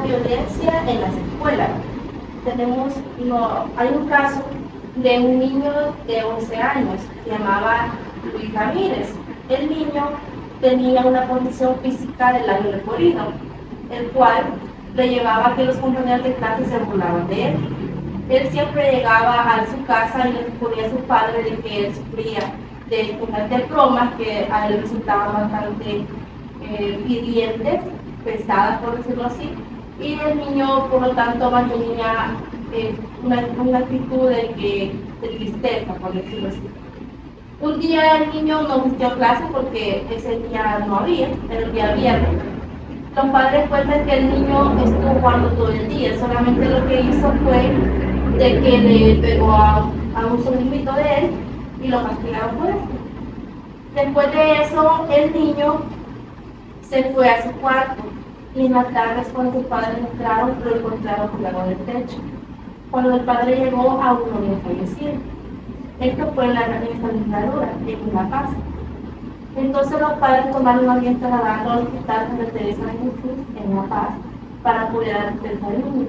la violencia en las escuelas. Hay un caso de un niño de 11 años, se llamaba Luis Ramírez. El niño tenía una condición física del labio leporino, el cual le llevaba a que los compañeros de clase se burlaban de él. Él siempre llegaba a su casa y le ponía a su padre de que él sufría de bromas que a él resultaban bastante hirientes, pesadas por decirlo así, y el niño por lo tanto mantenía una actitud de tristeza, por decirlo así. Un día el niño no asistió a clase porque ese día no había, era el día viernes. Los padres cuentan que el niño estuvo jugando todo el día, solamente lo que hizo fue de que le pegó a un sobrinito de él y lo castigaron por eso. Después de eso, el niño se fue a su cuarto y en la tarde, cuando sus padres entraron, lo encontraron tirado del techo. Cuando el padre llegó, aún no había fallecido. Esto fue en esta legislatura, en La Paz. Entonces los padres tomaron una vía trasladarlo al hospital de Teresa de Jesús en La Paz para poder atender al niño.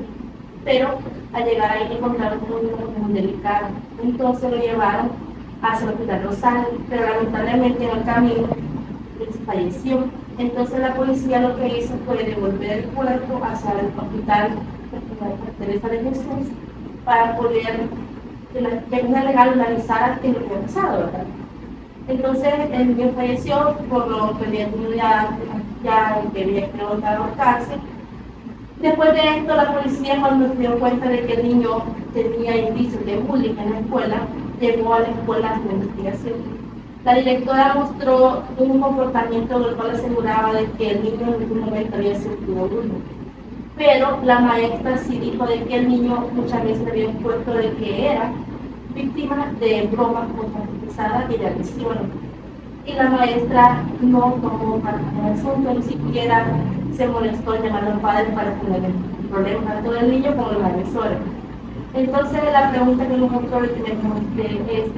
Pero al llegar ahí encontraron un niño muy delicado. Entonces lo llevaron hacia el hospital Rosales, pero lamentablemente en el camino falleció. Entonces la policía lo que hizo fue devolver el cuerpo hacia el hospital de Teresa de Jesús para poder de una legal analizar lo que había pasado, ¿verdad? Entonces el niño falleció por lo que había tenido ya que había preguntado a cárcel. Después de esto, la policía, cuando se dio cuenta de que el niño tenía indicios de bullying en la escuela, llevó a la escuela a su investigación. La directora mostró un comportamiento del cual aseguraba de que el niño en ningún momento había sufrido bullying. Pero la maestra sí dijo de que el niño muchas veces había expuesto de que era víctima de bromas pesadas y de agresiones. Y la maestra no tomó parte en el asunto, ni siquiera se molestó en llamar a los padres para poner el problema tanto del niño como los agresores. Entonces la pregunta que nosotros le tenemos es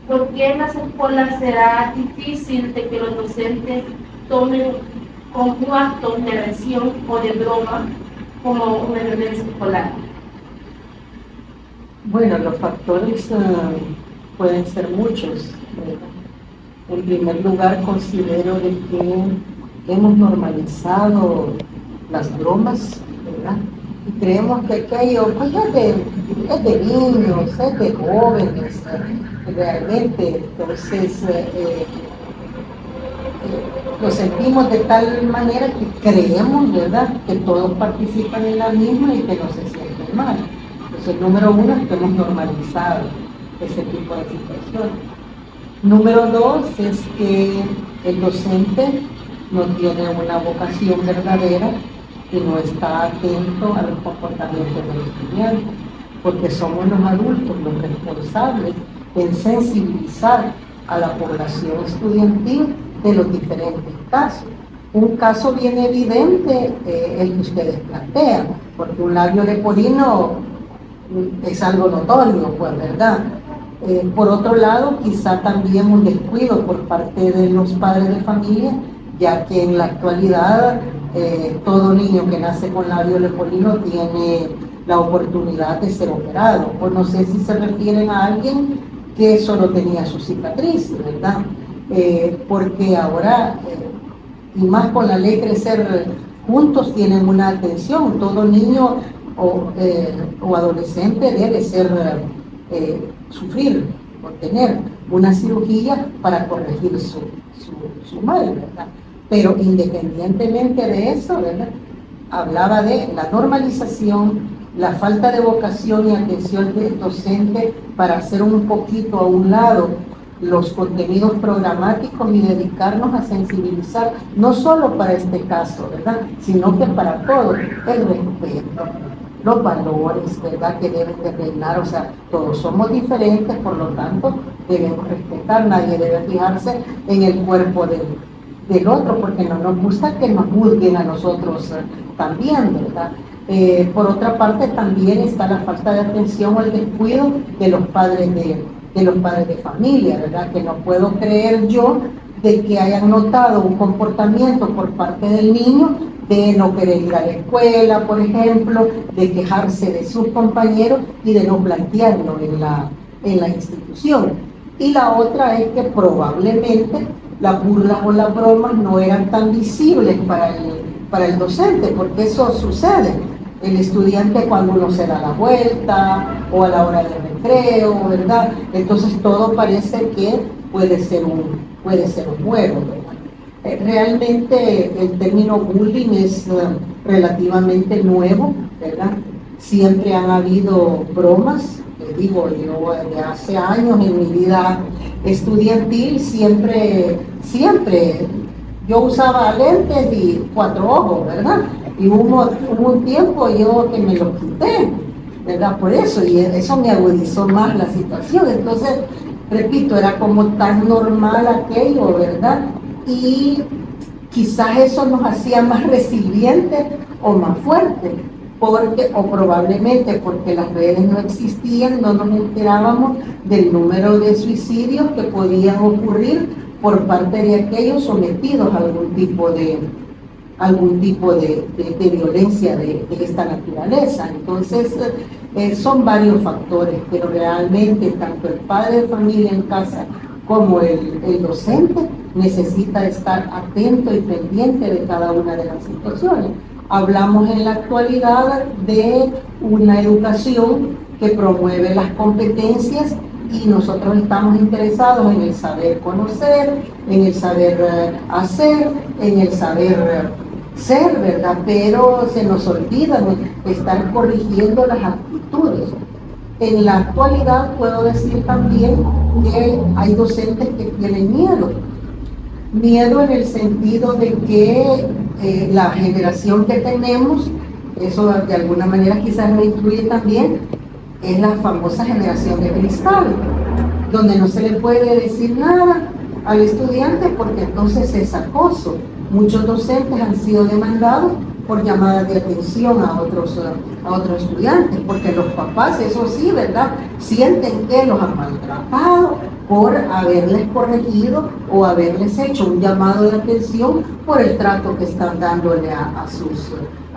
¿por qué en las escuelas será difícil de que los docentes tomen con un acto de agresión o de broma como una violencia escolar? Bueno, los factores pueden ser muchos. En primer lugar, considero de que hemos normalizado las bromas, ¿verdad? Y creemos que aquello pues, es de niños, es de jóvenes, realmente. Entonces, lo sentimos de tal manera que creemos, ¿verdad?, que todos participan en la misma y que no se sienten mal. Entonces, número uno es que hemos normalizado ese tipo de situaciones. Número dos es que el docente no tiene una vocación verdadera y no está atento a los comportamientos de los estudiantes, porque somos los adultos los responsables en sensibilizar a la población estudiantil de los diferentes casos. Un caso bien evidente el que ustedes plantean, porque un labio leporino es algo notorio, pues, ¿verdad? Por otro lado, quizá también un descuido por parte de los padres de familia, ya que en la actualidad todo niño que nace con labio leporino tiene la oportunidad de ser operado, o no sé si se refieren a alguien que solo tenía su cicatriz, ¿verdad? Porque ahora, y más con la ley Crecer Juntos, tienen una atención. Todo niño o adolescente debe sufrir o tener una cirugía para corregir su mal, ¿verdad? Pero independientemente de eso, ¿verdad?, hablaba de la normalización, la falta de vocación y atención del docente para hacer un poquito a un lado los contenidos programáticos y dedicarnos a sensibilizar, no solo para este caso, ¿verdad?, sino que para todo, el respeto, los valores, ¿verdad?, que deben de reinar. O sea, todos somos diferentes, por lo tanto debemos respetar, nadie debe fijarse en el cuerpo del otro, porque no nos gusta que nos juzguen a nosotros también, ¿verdad? Por otra parte, también está la falta de atención o el descuido de los padres de familia, ¿verdad? Que no puedo creer yo de que hayan notado un comportamiento por parte del niño de no querer ir a la escuela, por ejemplo, de quejarse de sus compañeros y de no plantearlo en la institución. Y la otra es que probablemente las burlas o las bromas no eran tan visibles para el docente, porque eso sucede. El estudiante cuando uno se da la vuelta o a la hora de recreo, ¿verdad? Entonces todo parece que puede ser un juego, ¿verdad? Realmente el término bullying es relativamente nuevo, ¿verdad? Siempre han habido bromas, digo, yo de hace años en mi vida estudiantil siempre, yo usaba lentes y 4 ojos, ¿verdad? Y hubo un tiempo yo que me lo quité, ¿verdad? Por eso, y eso me agudizó más la situación. Entonces, repito, era como tan normal aquello, ¿verdad? Y quizás eso nos hacía más resilientes o más fuertes, o probablemente porque las redes no existían, no nos enterábamos del número de suicidios que podían ocurrir por parte de aquellos sometidos a algún tipo de violencia de esta naturaleza. Entonces, son varios factores, pero realmente tanto el padre de familia en casa como el docente necesita estar atento y pendiente de cada una de las situaciones. Hablamos en la actualidad de una educación que promueve las competencias y nosotros estamos interesados en el saber conocer, en el saber hacer, en el saber ser, ¿verdad? Pero se nos olvida estar corrigiendo las actitudes. En la actualidad puedo decir también que hay docentes que tienen miedo en el sentido de que la generación que tenemos, eso de alguna manera quizás lo incluye también, es la famosa generación de cristal, donde no se le puede decir nada al estudiante porque entonces es acoso. Muchos docentes han sido demandados por llamadas de atención a otros estudiantes, porque los papás, eso sí, ¿verdad?, sienten que los han maltratado por haberles corregido o haberles hecho un llamado de atención por el trato que están dándole a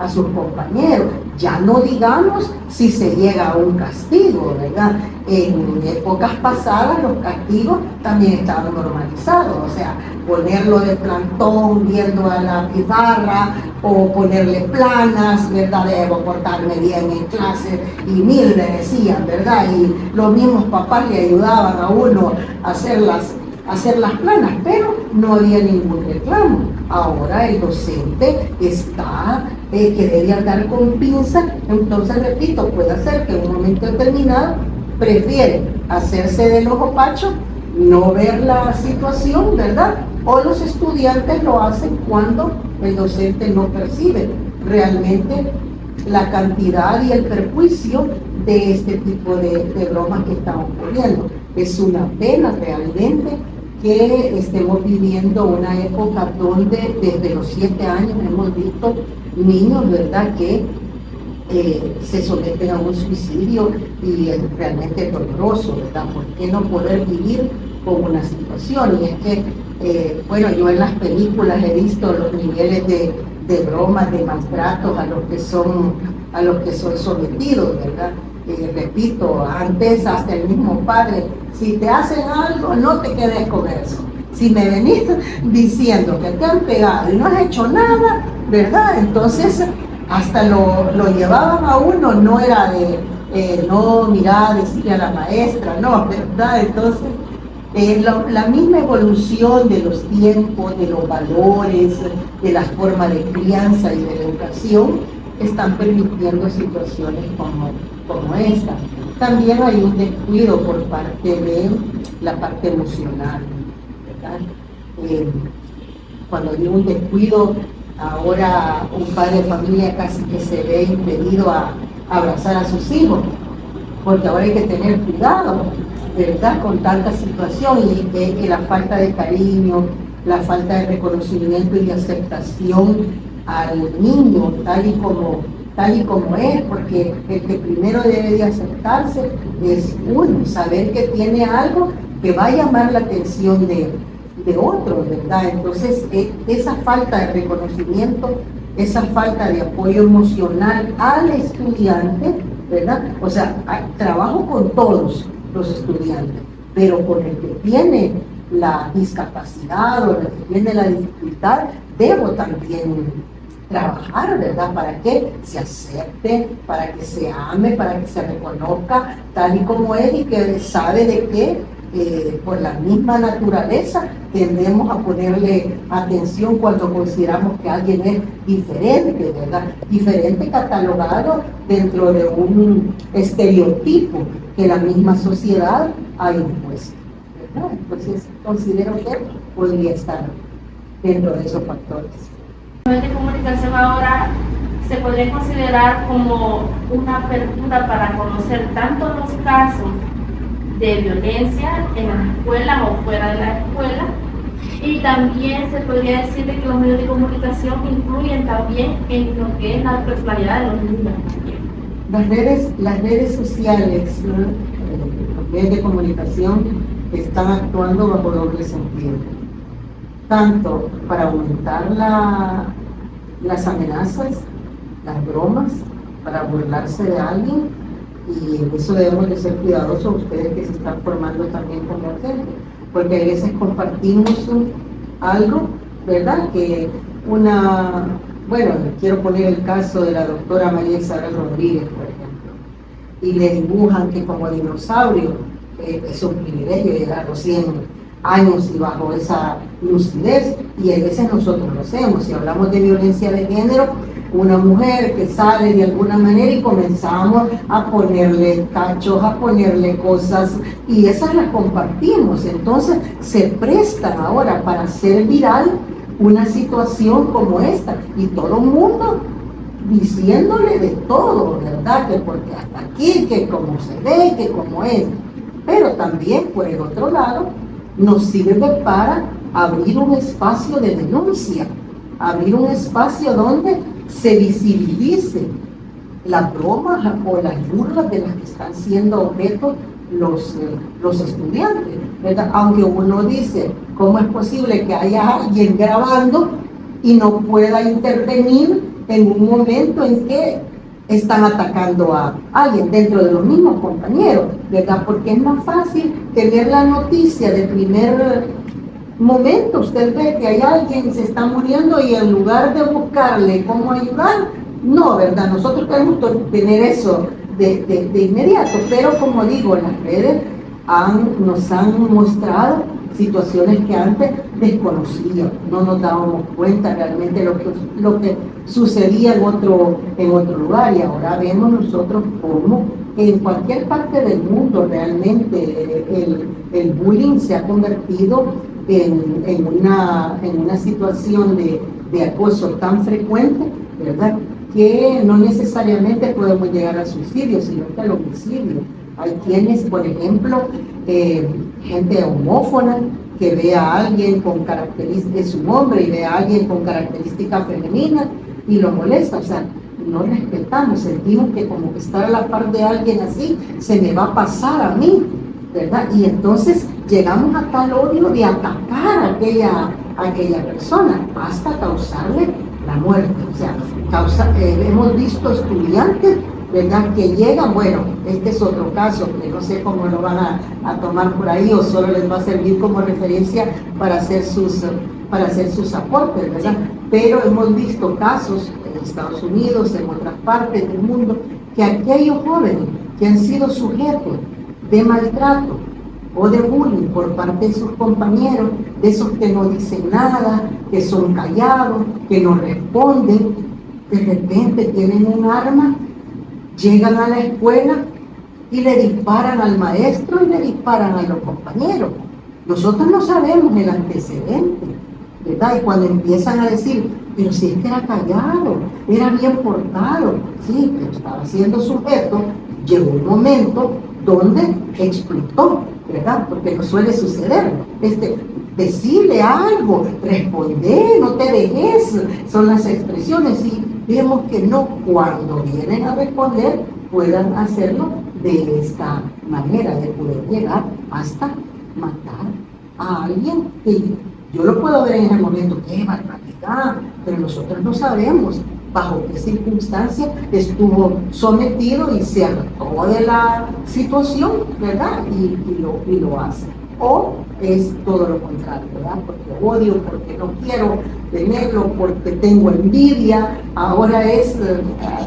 sus compañeros. Ya no digamos si se llega a un castigo, ¿verdad? En épocas pasadas los castigos también estaban normalizados, o sea, ponerlo de plantón viendo a la pizarra o ponerle planas, ¿verdad? Debo portarme bien en clase y 1000 le decían, ¿verdad? Y los mismos papás le ayudaban a uno a hacer las planas, pero no había ningún reclamo. Ahora el docente está que debe andar con pinza, entonces repito, puede ser que en un momento determinado prefiere hacerse del ojo pacho, no ver la situación, ¿verdad? O los estudiantes lo hacen cuando el docente no percibe realmente la cantidad y el perjuicio de este tipo de bromas que están ocurriendo. Es una pena realmente que estemos viviendo una época donde desde los 7 años hemos visto niños, ¿verdad?, que se someten a un suicidio y es realmente doloroso, ¿verdad? ¿Por qué no poder vivir con una situación? Y es que, bueno, yo en las películas he visto los niveles de bromas, de maltratos a los que son sometidos, ¿verdad? Repito, antes hasta el mismo padre, si te hacen algo, no te quedes con eso. Si me venís diciendo que te han pegado y no has hecho nada, ¿verdad? Entonces, hasta lo llevaban a uno, no era de, no, mira, decirle a la maestra, no, ¿verdad? Entonces, la misma evolución de los tiempos, de los valores, de la forma de crianza y de educación, están permitiendo situaciones como esta. También hay un descuido por parte de la parte emocional, ¿verdad? Cuando digo un descuido, ahora un padre de familia casi que se ve impedido a abrazar a sus hijos, porque ahora hay que tener cuidado, ¿verdad?, con tanta situación y la falta de cariño, la falta de reconocimiento y de aceptación al niño tal y como es, porque el que primero debe de aceptarse es uno, saber que tiene algo que va a llamar la atención de otros, ¿verdad? Entonces, esa falta de reconocimiento esa falta de apoyo emocional al estudiante, ¿verdad? O sea, trabajo con todos los estudiantes, pero con el que tiene la discapacidad o el que tiene la dificultad, debo también trabajar, ¿verdad? Para que se acepte, para que se ame, para que se reconozca tal y como es y que sabe de que por la misma naturaleza tendemos a ponerle atención cuando consideramos que alguien es diferente, ¿verdad? Diferente catalogado dentro de un estereotipo que la misma sociedad ha impuesto, ¿verdad? Entonces considero que podría estar dentro de esos factores. De comunicación ahora se podría considerar como una apertura para conocer tanto los casos de violencia en las escuelas o fuera de la escuela, y también se podría decir de que los medios de comunicación influyen también en lo que es la personalidad de los niños. Las redes sociales, ¿no? Los medios de comunicación están actuando bajo doble sentido, tanto para aumentar las amenazas, las bromas, para burlarse de alguien, y en eso debemos de ser cuidadosos ustedes que se están formando también como docentes, porque a veces compartimos algo, ¿verdad? Que bueno, quiero poner el caso de la doctora María Isabel Rodríguez, por ejemplo, y le dibujan que como dinosaurio es un privilegio llegar a los 100 años y bajo esa lucidez, y a veces nosotros lo hacemos. Si hablamos de violencia de género, una mujer que sale de alguna manera y comenzamos a ponerle cachos, a ponerle cosas, y esas las compartimos. Entonces se prestan ahora para hacer viral una situación como esta, y todo el mundo diciéndole de todo, ¿verdad? Que porque hasta aquí, que como se ve, que como es. Pero también, por el otro lado, nos sirve para abrir un espacio de denuncia, abrir un espacio donde se visibilice las bromas o las burlas de las que están siendo objeto los estudiantes, ¿verdad? Aunque uno dice, ¿cómo es posible que haya alguien grabando y no pueda intervenir en un momento en que están atacando a alguien dentro de los mismos compañeros, ¿verdad? Porque es más fácil tener la noticia de primer momento. Usted ve que hay alguien que se está muriendo y en lugar de buscarle cómo ayudar, no, ¿verdad? Nosotros queremos tener eso de inmediato, pero como digo, las redes nos han mostrado situaciones que antes desconocíamos, no nos dábamos cuenta realmente lo que sucedía en otro lugar, y ahora vemos nosotros cómo en cualquier parte del mundo realmente el bullying se ha convertido en una situación de acoso tan frecuente, ¿verdad? Que no necesariamente podemos llegar al suicidio, sino que al homicidio. Hay quienes, por ejemplo, gente homófoba que ve a alguien con características, es un hombre y ve a alguien con características femeninas y lo molesta. O sea, no respetamos, sentimos que como que estar a la par de alguien así se me va a pasar a mí, ¿verdad? Y entonces llegamos a tal odio de atacar a aquella persona hasta causarle la muerte. O sea, hemos visto estudiantes, ¿verdad?, que llegan, bueno, este es otro caso, que no sé cómo lo van a tomar por ahí, o solo les va a servir como referencia para hacer sus aportes, ¿verdad? Pero hemos visto casos en Estados Unidos, en otras partes del mundo, que aquellos jóvenes que han sido sujetos de maltrato o de bullying por parte de sus compañeros, de esos que no dicen nada, que son callados, que no responden, de repente tienen un arma, llegan a la escuela y le disparan al maestro y le disparan a los compañeros. Nosotros no sabemos el antecedente, ¿verdad? Y cuando empiezan a decir, pero si es que era callado, era bien portado, sí, pero estaba siendo sujeto, llegó un momento donde explotó, ¿verdad? Porque no suele suceder. Decirle algo, responder, no te dejes, son las expresiones, y vemos que no, cuando vienen a responder, puedan hacerlo de esta manera, de poder llegar hasta matar a alguien que yo lo puedo ver en ese momento, qué barbaridad. pero nosotros no sabemos bajo qué circunstancia estuvo sometido y se hartó de la situación, ¿verdad? Y lo hace. O es todo lo contrario, ¿verdad? Porque odio, porque no quiero tenerlo, porque tengo envidia. Ahora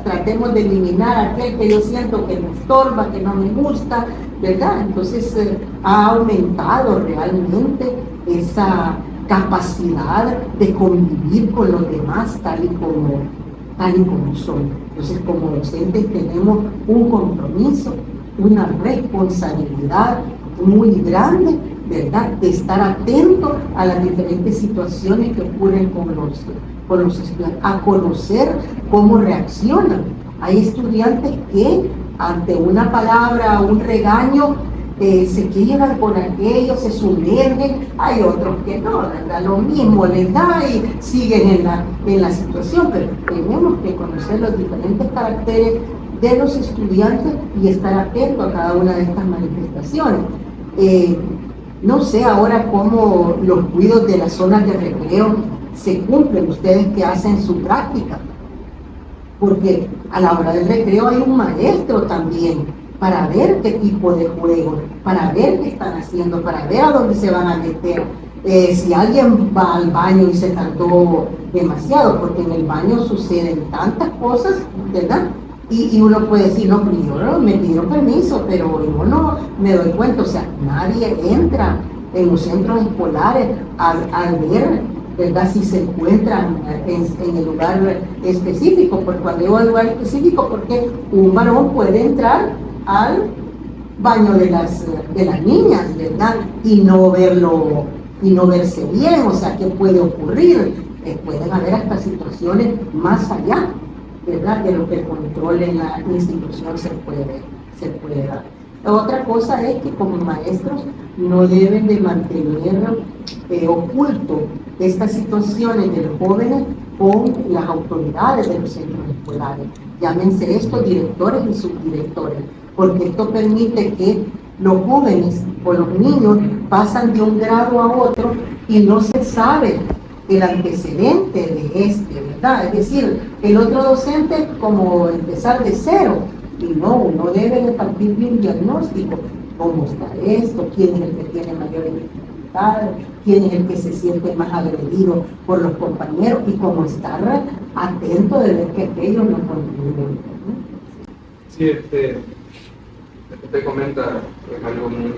tratemos de eliminar a aquel que yo siento que me estorba, que no me gusta, ¿verdad? Entonces ha aumentado realmente esa capacidad de convivir con los demás tal y como son. Entonces, como docentes tenemos un compromiso, una responsabilidad muy grande, ¿verdad?, de estar atento a las diferentes situaciones que ocurren con los estudiantes, a conocer cómo reaccionan. Hay estudiantes que ante una palabra, un regaño, se quedan con aquello, se sumergen. Hay otros que no, ¿verdad?, lo mismo les da y siguen en la situación, pero tenemos que conocer los diferentes caracteres de los estudiantes y estar atento a cada una de estas manifestaciones. No sé ahora cómo los cuidados de las zonas de recreo se cumplen, ustedes que hacen su práctica, porque a la hora del recreo hay un maestro también para ver qué tipo de juego, para ver qué están haciendo, para ver a dónde se van a meter. Si alguien va al baño y se tardó demasiado, porque en el baño suceden tantas cosas, ¿verdad? Y uno puede decir, no, pero yo me pidieron permiso, pero yo no me doy cuenta. O sea, nadie entra en los centros escolares al ver, ¿verdad?, si se encuentran en el lugar específico. Porque cuando digo el lugar específico, porque un varón puede entrar al baño de las niñas, ¿verdad?, y no verse bien. O sea, ¿qué puede ocurrir? Pueden haber hasta situaciones más allá, ¿verdad?, de lo que el control en la institución se puede dar. Otra cosa es que como maestros no deben de mantener oculto estas situaciones de los jóvenes con las autoridades de los centros escolares. Llámense estos directores y subdirectores, porque esto permite que los jóvenes o los niños pasan de un grado a otro y no se sabe el antecedente de ¿verdad? Es decir, el otro docente como empezar de cero, y no, uno debe de partir de un diagnóstico. ¿Cómo está esto? ¿Quién es el que tiene mayores dificultades? ¿Quién es el que se siente más agredido por los compañeros? Y cómo estar atento de ver que aquellos no contribuyen. Sí, usted comenta que es algo muy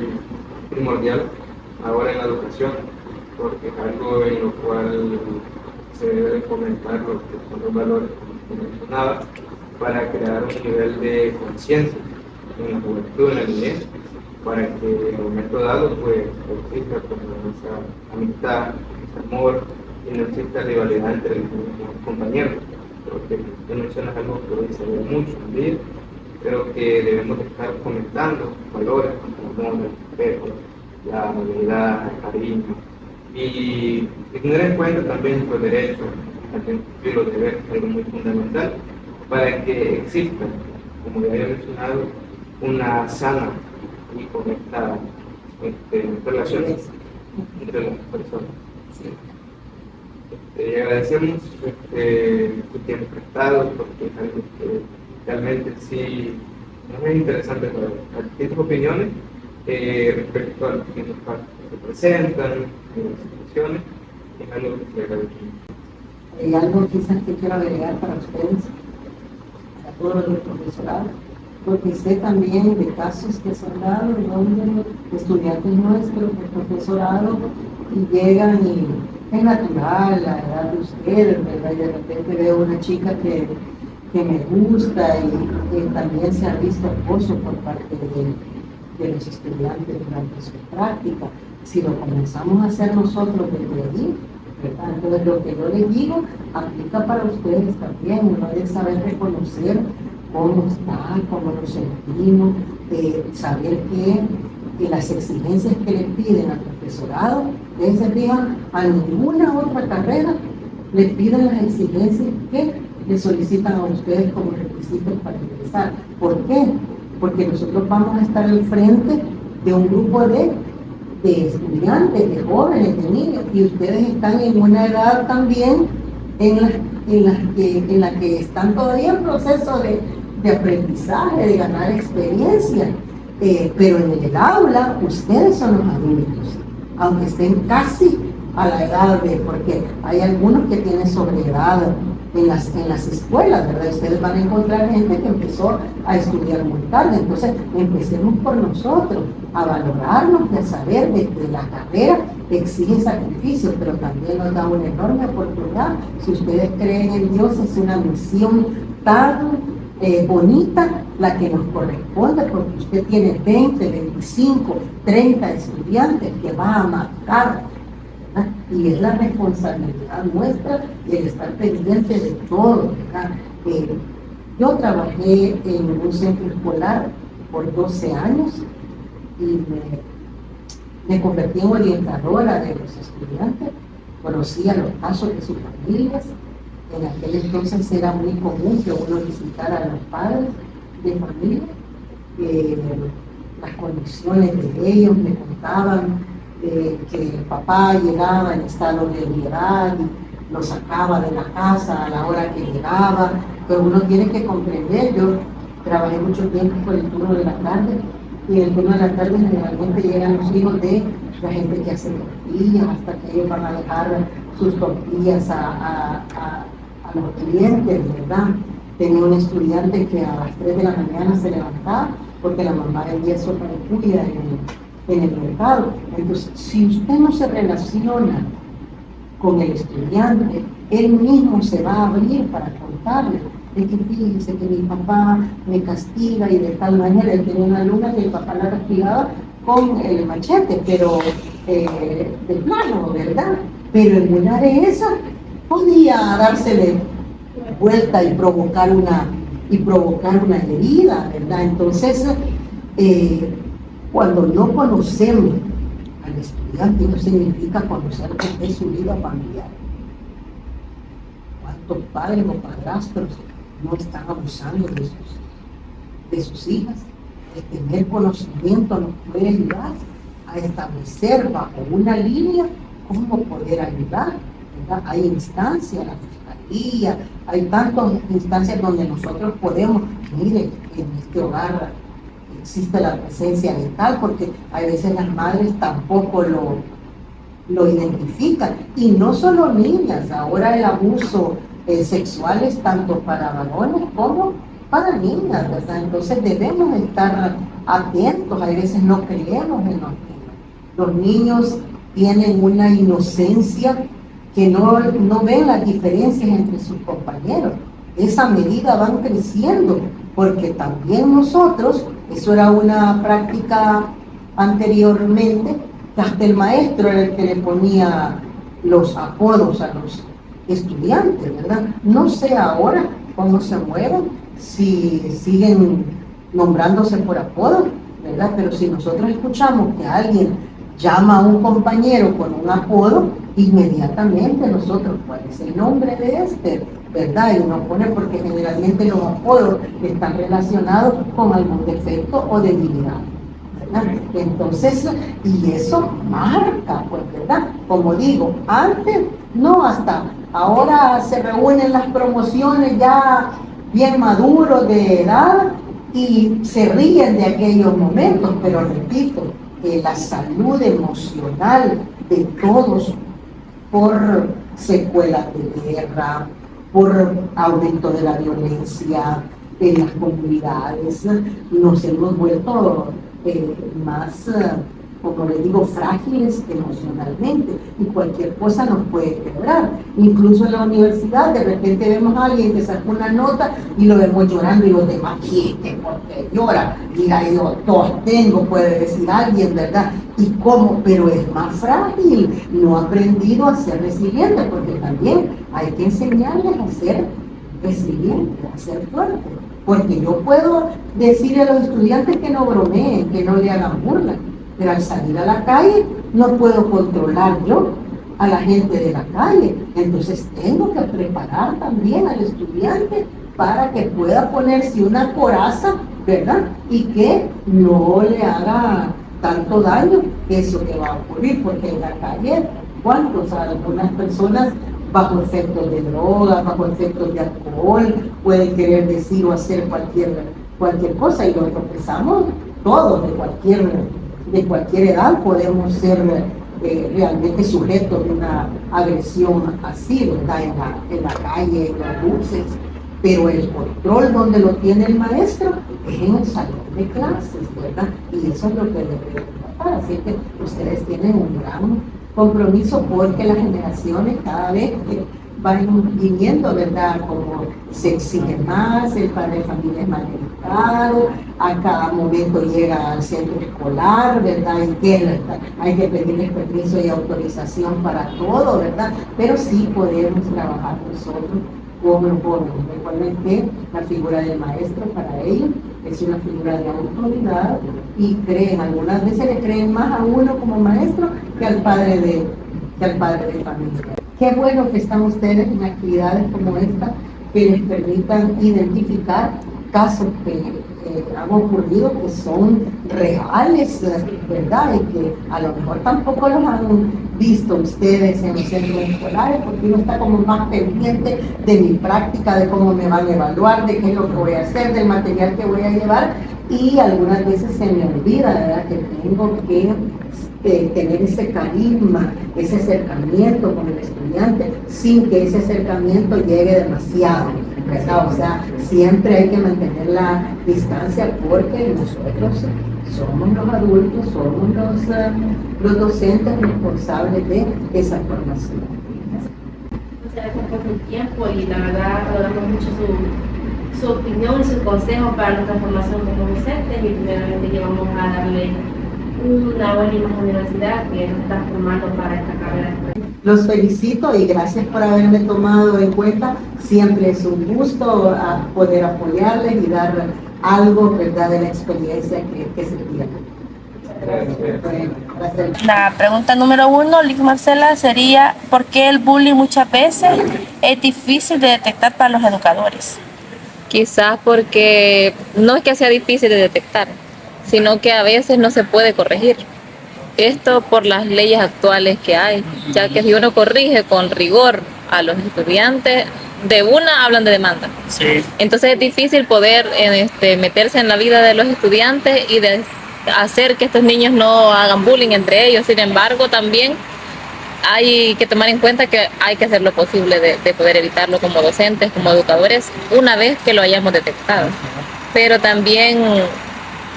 primordial ahora en la educación, porque es algo en lo cual se debe fomentar lo que son los valores, como mencionaba, para crear un nivel de conciencia en la juventud, en la niñez, para que en un momento dado pues exista como esa amistad, ese amor, y no exista rivalidad entre los compañeros. Porque tú mencionas algo que hoy se ve mucho en día, pero que debemos estar fomentando valores como el amor, el respeto, la amabilidad, el cariño, y tener en cuenta también los derechos, también los deberes, algo muy fundamental, para que exista, como ya había mencionado, una sana y correcta relación entre las personas. Sí. Agradecemos tu tiempo prestado, porque es algo que realmente sí nos es interesante saber. ¿Tienes opiniones respecto a los que se presentan, las situaciones? Es algo que se agradece. Hay algo quizás que quiero agregar para ustedes, a todos los profesorados, porque sé también de casos que se han dado donde estudiantes nuestros de profesorado y llegan y es natural la edad de ustedes, ¿verdad? Y de repente veo una chica que me gusta y también se ha visto acoso por parte de los estudiantes durante su práctica. Si lo comenzamos a hacer nosotros desde allí, ¿verdad? Entonces lo que yo les digo aplica para ustedes también. Uno debe saber reconocer cómo está, cómo nos sentimos, saber que las exigencias que le piden al profesorado, ustedes se fijan, a ninguna otra carrera le piden las exigencias que le solicitan a ustedes como requisitos para ingresar. ¿Por qué? Porque nosotros vamos a estar al frente de un grupo de estudiantes, de jóvenes, de niños, y ustedes están en una edad también en la que están todavía en proceso de aprendizaje, de ganar experiencia. Pero en el aula, ustedes son los adultos, aunque estén casi a la edad porque hay algunos que tienen sobreedad en las escuelas, ¿verdad? Ustedes van a encontrar gente que empezó a estudiar muy tarde, entonces empecemos por nosotros, a valorarnos y a saber de que la carrera exige sacrificio, pero también nos da una enorme oportunidad. Si ustedes creen en Dios, es una misión tan bonita la que nos corresponde, porque usted tiene 20, 25, 30 estudiantes que va a marcar, ¿verdad? Y es la responsabilidad nuestra de estar pendiente de todo, ¿verdad? Yo trabajé en un centro escolar por 12 años y me convertí en orientadora de los estudiantes, conocía los casos de sus familias. En aquel entonces era muy común que uno visitara a los padres de familia, las condiciones de ellos, me contaban que el papá llegaba en estado de ebriedad y lo sacaba de la casa a la hora que llegaba, pero uno tiene que comprender. Yo trabajé mucho tiempo con el turno de la tarde, y en el turno de la tarde generalmente llegan los hijos de la gente que hace tortillas, hasta que ellos van a dejar sus tortillas a los clientes, ¿verdad? Tenía un estudiante que a las 3 de la mañana se levantaba porque la mamá vendía sopa de cuya en el mercado. Entonces, si usted no se relaciona con el estudiante, él mismo se va a abrir para contarle de que fíjese que mi papá me castiga y de tal manera. Él tenía una alumna que el papá la castigaba con el machete, pero de plano, ¿verdad? Pero en una de esas podía dársele vuelta y provocar una herida, ¿verdad? Entonces, cuando no conocemos al estudiante, no significa conocer de su vida familiar. ¿Cuántos padres o padrastros no están abusando de sus hijas? El tener conocimiento nos puede ayudar a establecer bajo una línea cómo poder ayudar, ¿verdad? Hay instancias, la fiscalía, hay tantas instancias donde nosotros podemos, mire, en este hogar existe la presencia de tal, porque a veces las madres tampoco lo identifican, y no solo niñas, ahora el abuso sexual es tanto para varones como para niñas, ¿verdad? Entonces debemos estar atentos. A veces no creemos en los niños. Los niños tienen una inocencia que no ven las diferencias entre sus compañeros. Esa medida van creciendo, porque también nosotros, eso era una práctica anteriormente, que hasta el maestro era el que le ponía los apodos a los estudiantes, ¿verdad? No sé ahora cómo se mueven, si siguen nombrándose por apodo, ¿verdad? Pero si nosotros escuchamos que alguien llama a un compañero con un apodo, inmediatamente nosotros, ¿cuál es el nombre de este? ¿Verdad? Y uno pone, porque generalmente los apodos están relacionados con algún defecto o debilidad, ¿verdad? Entonces, y eso marca, pues, ¿verdad? Como digo, antes, no, hasta ahora se reúnen las promociones ya bien maduros de edad y se ríen de aquellos momentos, pero repito, la salud emocional de todos, por secuelas de guerra, por aumento de la violencia en las comunidades, nos hemos vuelto más, como les digo, frágiles emocionalmente, y cualquier cosa nos puede quebrar. Incluso en la universidad, de repente vemos a alguien que sacó una nota y lo vemos llorando, y los demás, ¿qué? ¿Por qué llora? Mira, yo todos tengo, puede decir alguien, ¿verdad? ¿Y cómo? Pero es más frágil, no ha aprendido a ser resiliente, porque también hay que enseñarles a ser resilientes, a ser fuertes. Porque yo puedo decirle a los estudiantes que no bromeen, que no le hagan burla, pero al salir a la calle no puedo controlar yo a la gente de la calle. Entonces tengo que preparar también al estudiante para que pueda ponerse una coraza, ¿verdad? Y que no le haga tanto daño eso que va a ocurrir, porque en la calle, ¿cuántos? Algunas personas bajo efectos de drogas, bajo efectos de alcohol, pueden querer decir o hacer cualquier cosa, y lo tropezamos todos, de cualquier edad podemos ser realmente sujetos de una agresión así, ¿verdad? En la calle, en las luces, pero el control donde lo tiene el maestro es en el salón de clases, ¿verdad? Y eso es lo que debe tratar. Así que ustedes tienen un gran compromiso, porque las generaciones cada vez que van viviendo, ¿verdad? Como se exige más, el padre de familia es más delicado, a cada momento llega al centro escolar, ¿verdad? Y que hay que pedirles permiso y autorización para todo, ¿verdad? Pero sí podemos trabajar nosotros con los jóvenes. Recuerden que la figura del maestro para ellos es una figura de autoridad, y algunas veces le creen más a uno como maestro que al padre de familia. Qué bueno que están ustedes en actividades como esta, que les permitan identificar casos que han ocurrido, que son reales, ¿verdad? Y que a lo mejor tampoco los han visto ustedes en los centros escolares, porque uno está como más pendiente de mi práctica, de cómo me van a evaluar, de qué es lo que voy a hacer, del material que voy a llevar, y algunas veces se me olvida, ¿verdad?, que tengo que tener ese carisma, ese acercamiento con el estudiante, sin que ese acercamiento llegue demasiado, ¿verdad? O sea, siempre hay que mantener la distancia, porque nosotros somos los adultos, somos los docentes responsables de esa formación. Muchas gracias por su tiempo, y la verdad valoramos mucho su opinión y su consejo para nuestra formación como docentes, y primeramente que vamos a darle una buena imagen de la universidad que nos está formando para esta carrera. Los felicito y gracias por haberme tomado en cuenta. Siempre es un gusto poder apoyarles y dar algo, ¿verdad?, de la experiencia que se tiene. La pregunta número 1, Lic Marcela, sería: ¿por qué el bullying muchas veces es difícil de detectar para los educadores? Quizás porque no es que sea difícil de detectar, sino que a veces no se puede corregir. Esto por las leyes actuales que hay, ya que si uno corrige con rigor a los estudiantes, de una hablan de demanda. Sí. Entonces es difícil poder meterse en la vida de los estudiantes y de hacer que estos niños no hagan bullying entre ellos. Sin embargo, también hay que tomar en cuenta que hay que hacer lo posible de poder evitarlo como docentes, como educadores, una vez que lo hayamos detectado. Pero también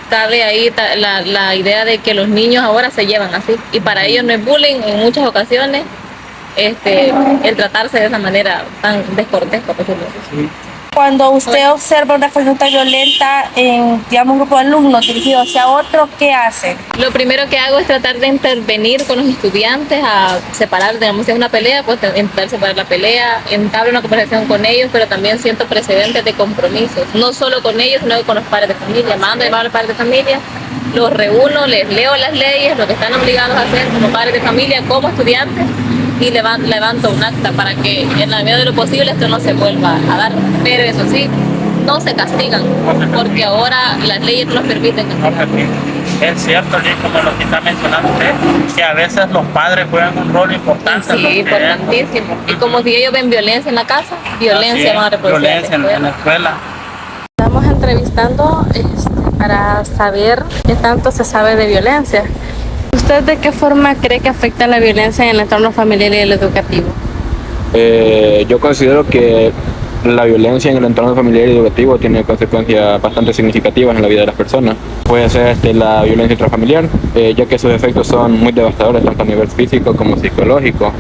cabe ahí la idea de que los niños ahora se llevan así, y para ellos no es bullying en muchas ocasiones el tratarse de esa manera tan descortés, por decirlo así. Cuando usted observa una conducta violenta en, digamos, un grupo de alumnos dirigido hacia otro, ¿qué hace? Lo primero que hago es tratar de intervenir con los estudiantes, a separar, digamos, si es una pelea, pues intentar separar la pelea, entablo una conversación con ellos, pero también siento precedentes de compromisos, no solo con ellos, sino con los padres de familia. Mando a llamar a los padres de familia, los reúno, les leo las leyes, lo que están obligados a hacer como padres de familia, como estudiantes, y levanto un acta para que en la medida de lo posible esto no se vuelva a dar. Pero eso sí, no se castigan, porque ahora las leyes no los permiten. Es cierto, Lic, como lo que está mencionando usted, que a veces los padres juegan un rol importante. Sí, importantísimo. Y como si ellos ven violencia en la casa, violencia van a reproducir violencia en la escuela. Estamos entrevistando para saber qué tanto se sabe de violencia. ¿Usted de qué forma cree que afecta la violencia en el entorno familiar y el educativo? Yo considero que la violencia en el entorno familiar y educativo tiene consecuencias bastante significativas en la vida de las personas. Puede ser la violencia intrafamiliar, ya que sus efectos son muy devastadores tanto a nivel físico como psicológico.